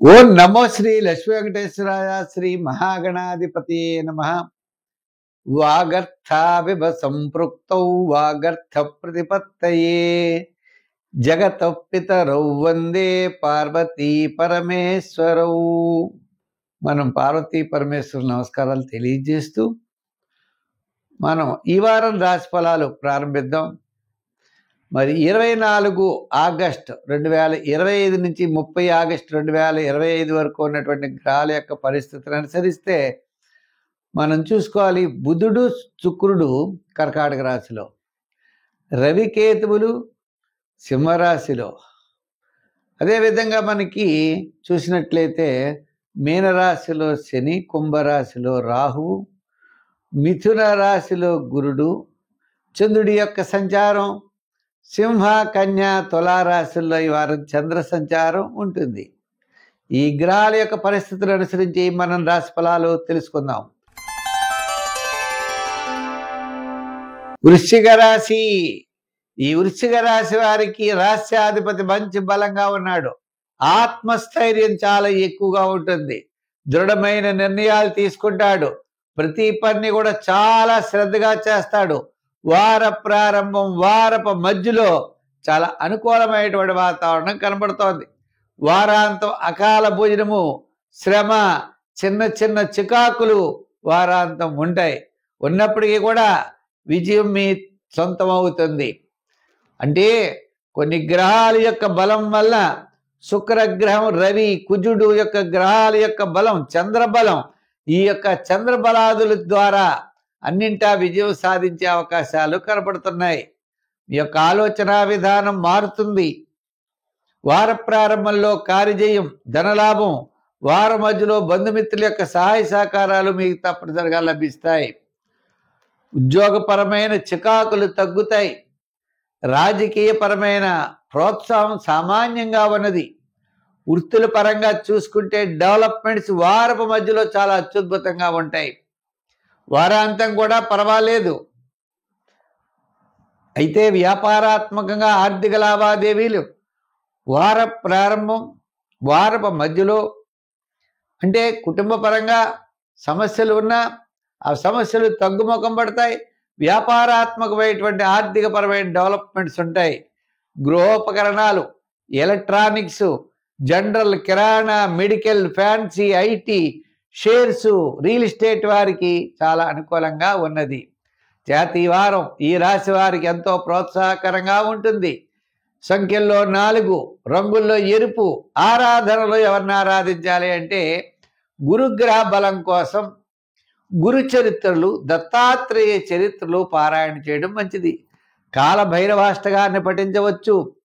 ఓం నమో శ్రీ లక్ష్మీ వెంకటేశ్వరాయ శ్రీ మహాగణాధిపతి నమ. వాగర్థావివ సంపృక్తౌ వాగర్థ ప్రతిపత్తయే జగత పితరౌ వందే పార్వతీ పరమేశ్వరౌ. మనం పార్వతీ పరమేశ్వరు నమస్కారాలు తెలియజేస్తూ మనం ఈ వారం రాశి ఫలాలు ప్రారంభిద్దాం. మరి 24 ఆగస్టు 2025 నుంచి 30 ఆగస్టు 2025 వరకు ఉన్నటువంటి గ్రహాల యొక్క పరిస్థితులను అనుసరిస్తే మనం చూసుకోవాలి. బుధుడు శుక్రుడు కర్కాటక రాశిలో, రవికేతువులు సింహరాశిలో, అదేవిధంగా మనకి చూసినట్లయితే మీనరాశిలో శని, కుంభరాశిలో రాహువు, మిథున రాశిలో గురుడు, చంద్రుడి యొక్క సంచారం సింహ, కన్య, తులారాశుల్లో ఈ వారం చంద్ర సంచారం ఉంటుంది. ఈ గ్రహాల యొక్క పరిస్థితులు అనుసరించి మనం రాశి ఫలాలు తెలుసుకుందాం. వృశ్చిక రాశి. ఈ వృశ్చిక రాశి వారికి రాశ్యాధిపతి మంచి బలంగా ఉన్నాడు. ఆత్మస్థైర్యం చాలా ఎక్కువగా ఉంటుంది. దృఢమైన నిర్ణయాలు తీసుకుంటాడు. ప్రతి పని కూడా చాలా శ్రద్ధగా చేస్తాడు. వార ప్రారంభం, వారపు మధ్యలో చాలా అనుకూలమైనటువంటి వాతావరణం కనబడుతోంది. వారాంతం అకాల భోజనము, శ్రమ, చిన్న చిన్న చికాకులు వారాంతం ఉంటాయి. ఉన్నప్పటికీ కూడా విజయం మీ సొంతం అవుతుంది. అంటే కొన్ని గ్రహాల యొక్క బలం వల్ల, శుక్రగ్రహం, రవి, కుజుడు యొక్క గ్రహాల యొక్క బలం, చంద్రబలం, ఈ యొక్క చంద్రబలాదుల ద్వారా అన్నింటా విజయం సాధించే అవకాశాలు కనపడుతున్నాయి. మీ యొక్క ఆలోచన విధానం మారుతుంది. వార ప్రారంభంలో కార్యజయం, ధనలాభం, వార మధ్యలో బంధుమిత్రుల యొక్క సహాయ సహకారాలు మీకు తప్పనిసరిగా లభిస్తాయి. ఉద్యోగపరమైన చికాకులు తగ్గుతాయి. రాజకీయపరమైన ప్రోత్సాహం సామాన్యంగా ఉన్నది. వృత్తుల పరంగా చూసుకుంటే డెవలప్మెంట్స్ వారపు మధ్యలో చాలా అత్యద్భుతంగా ఉంటాయి. వారాంతం కూడా పర్వాలేదు. అయితే వ్యాపారాత్మకంగా ఆర్థిక లావాదేవీలు వార ప్రారంభం, వారపు మధ్యలో, అంటే కుటుంబ పరంగా సమస్యలు ఉన్నా ఆ సమస్యలు తగ్గుముఖం పడతాయి. వ్యాపారాత్మకమైనటువంటి ఆర్థికపరమైన డెవలప్మెంట్స్ ఉంటాయి. గృహోపకరణాలు, ఎలక్ట్రానిక్స్, జనరల్, కిరాణా, medical, fancy, IT, shares, real estate వారికి చాలా అనుకూలంగా ఉన్నది. జాతీయ వారం ఈ రాశి వారికి ఎంతో ప్రోత్సాహకరంగా ఉంటుంది. సంఖ్యల్లో 4, రంగుల్లో ఎరుపు. ఆరాధనలో ఎవరిని ఆరాధించాలి అంటే గురుగ్రహ బలం కోసం గురు చరిత్రలు, దత్తాత్రేయ చరిత్రలు పారాయణ చేయడం మంచిది. కాలభైరవాష్టకాన్ని పఠించవచ్చు.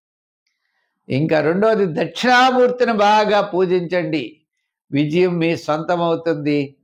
ఇంకా రెండోది, దక్షిణామూర్తిని బాగా పూజించండి. విజయం మీ సొంతమవుతుంది.